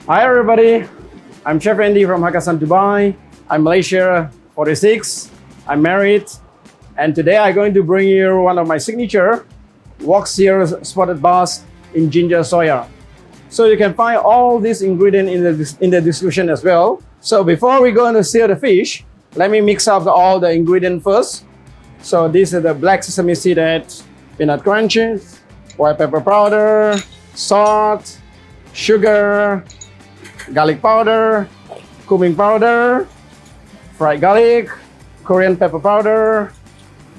Hi everybody, I'm Chef Andy from Hakkasan, Dubai. I'm Malaysia 46. I'm married, and today I'm going to bring you one of my signature Wok-sear spotted bass in ginger soya. So you can find all these ingredients in the description as well. So before we go to sear the fish, let me mix up all the ingredients first. So this is the black sesame seeded peanut crunches, white pepper powder, salt, sugar, garlic powder, cumin powder, fried garlic, Korean pepper powder,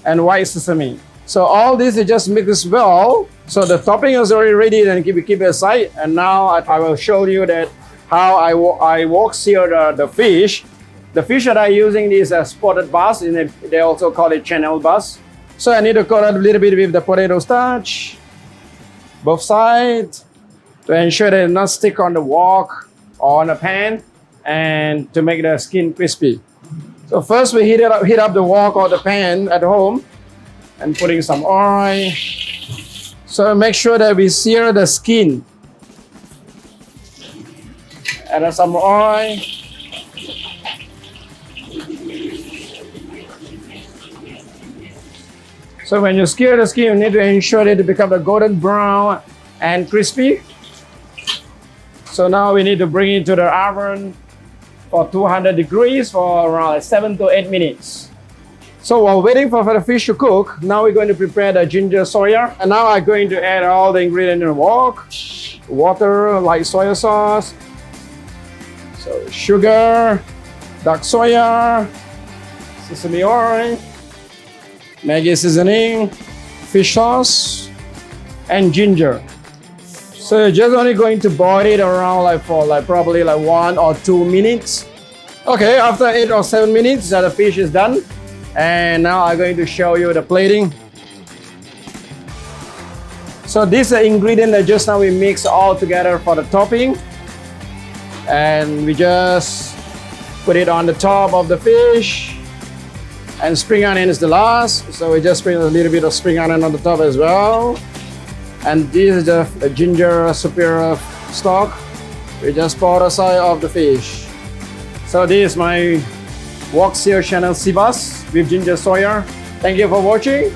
and white sesame. So all this is just mix well. So the topping is already ready, then keep it aside. And now I will show you that how I wok-sear the fish. The fish that I'm using is a spotted bass. They also call it channel bass. So I need to coat it a little bit with the potato starch, both sides, to ensure that it not stick on the wok or on the pan, and to make the skin crispy. So first we heat up the wok or the pan at home, and putting some oil. So make sure that we sear the skin. Add some oil. So when you sear the skin, you need to ensure that it becomes a golden brown and crispy. So now we need to bring it to the oven for 200 degrees for around 7 to 8 minutes. So while waiting for the fish to cook, now we're going to prepare the ginger soya. And now I'm going to add all the ingredients in the wok. Water, light soya sauce, so sugar, dark soya, sesame oil, Maggi seasoning, fish sauce, and ginger. So you're just only going to boil it around for probably 1 or 2 minutes. Okay, after 8 or 7 minutes, the fish is done. And now I'm going to show you the plating. So this is the ingredient that just now we mix all together for the topping. And we just put it on the top of the fish. And spring onion is the last. So we just bring a little bit of spring onion on the top as well. And this is the ginger superior stock. We just pour aside of the fish. So this is my Wok-sear channel seabass with ginger soya. Thank you for watching.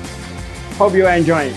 Hope you are enjoying.